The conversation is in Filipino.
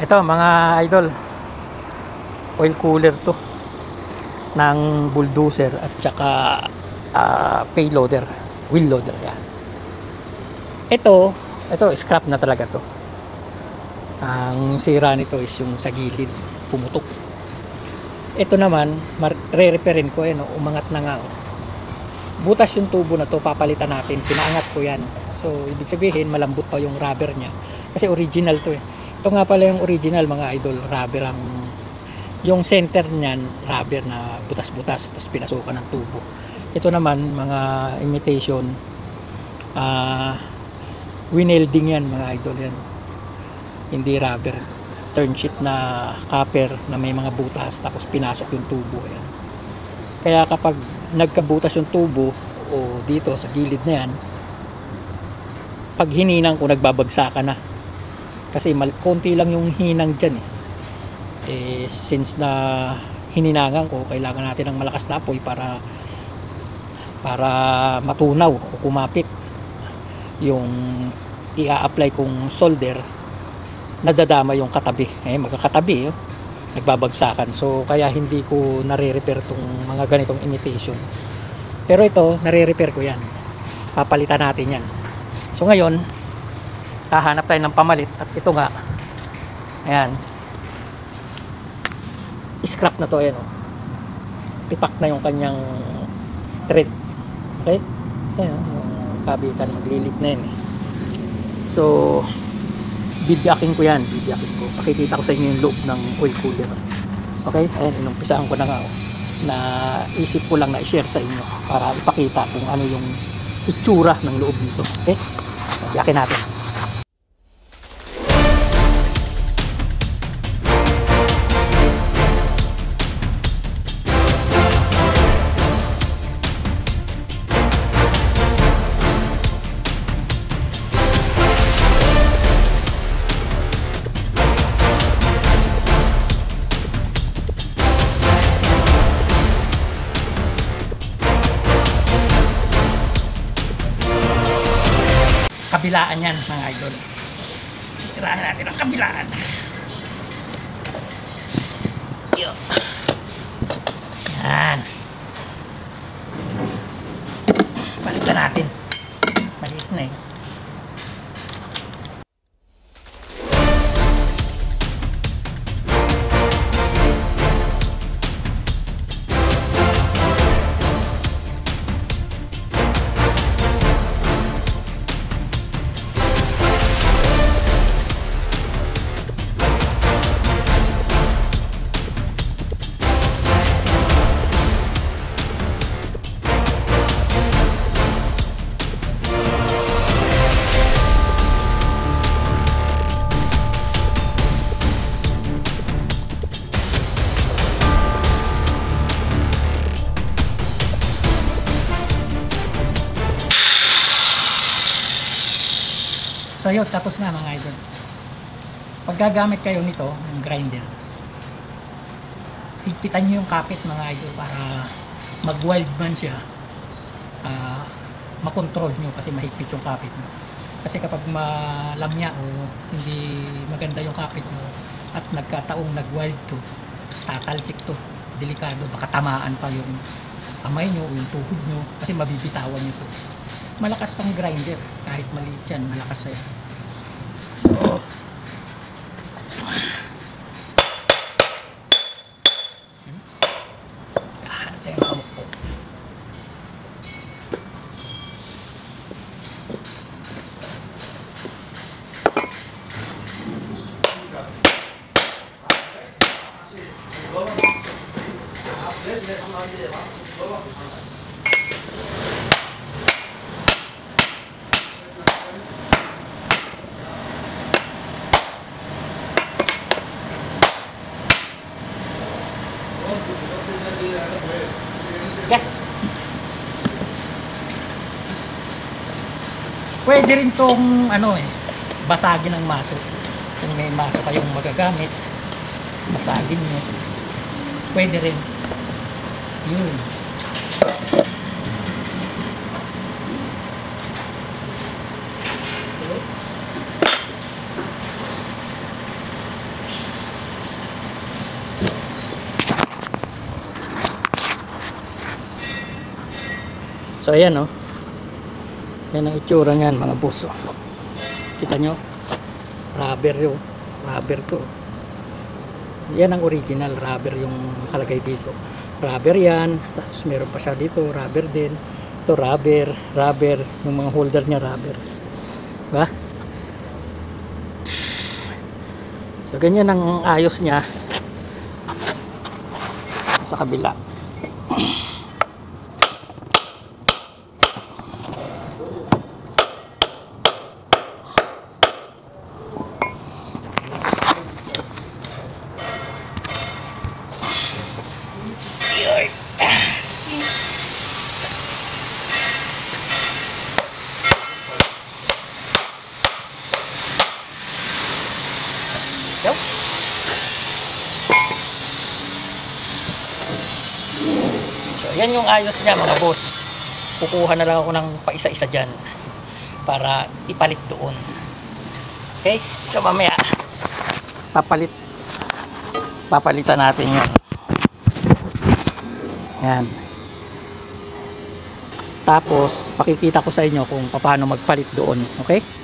Ito mga idol, oil cooler to ng bulldozer at saka payloader, wheel loader yan. Ito scrap na talaga to. Ang sira nito is yung sa gilid pumutok. Ito naman re-repairin ko no, umangat na nga oh. Butas yung tubo na to, papalitan natin, pinaangat ko yan. So ibig sabihin malambot pa yung rubber niya kasi original to eh. Ito nga pala yung original mga idol, rubber ang yung center niyan, rubber na butas-butas tapos pinasukan ng tubo. Ito naman mga imitation winelding yan mga idol yan. Hindi rubber, turn sheet na copper na may mga butas tapos pinasok yung tubo yan. Kaya kapag nagkabutas yung tubo o dito sa gilid na yan, pag hininang ko nagbabagsakan na kasi konti lang yung hinang dyan since na hininangan ko, kailangan natin ng malakas na apoy para matunaw o kumapit yung i-apply kong solder, nadadama yung katabi magkakatabi nagbabagsakan. So kaya hindi ko nare-repair tong mga ganitong imitation, pero ito nare-repair ko yan, papalitan natin yan. So ngayon hahanap tayo ng pamalit at ito nga ayan, scrap na to ayan oh. Tipak na yung kanyang thread. Okay, ayan yung kabitan, maglilit na yan So bibiyakin ko yan, pakikita ko sa inyo yung loob ng oil cooler. Okay, ayan, inumpisaan ko na nga oh, na isip ko lang na i-share sa inyo para ipakita kung ano yung itsura ng loob nito. Okay, biyakin natin. Kabilaan yan mga idol, tirahin natin ang kabilaan. Yan, balikan natin, maliit na So yun, tapos na mga idol. Pag gagamit kayo nito ng grinder, higpitan nyo yung kapit mga idol para mag wild man siya, makontrol nyo kasi mahigpit yung kapit mo. Kasi kapag malamya o hindi maganda yung kapit mo at nagkataong nag wild to, tatalsik to, delikado, baka tamaan pa yung kamay nyo o yung tuhod nyo kasi mabibitawan nyo to. Malakas ang grinder, kahit maliit yan, malakas yan. So ito yung kamukpok. Gas. Pwede rin tong basagin ng maso. Kung may maso kayong magagamit, basagin nyo. Pwede rin. Yun. So ayan oh. Yan ang itsura niyan mga boss. Oh. Kita nyo? Rubber yun. Rubber to. Yan ang original rubber yung nakalagay dito. Rubber yan. Tapos meron pa siya dito. Rubber din. Ito rubber. Rubber. Yung mga holder niya rubber. Diba? So ganyan ang ayos niya sa kabila. Yep. So yan yung ayos niya mga boss. Kukuha na lang ako ng paisa-isa dyan para ipalit doon. Okay, so mamaya papalitan natin yun. Yan. Tapos pakikita ko sa inyo kung paano magpalit doon. Okay.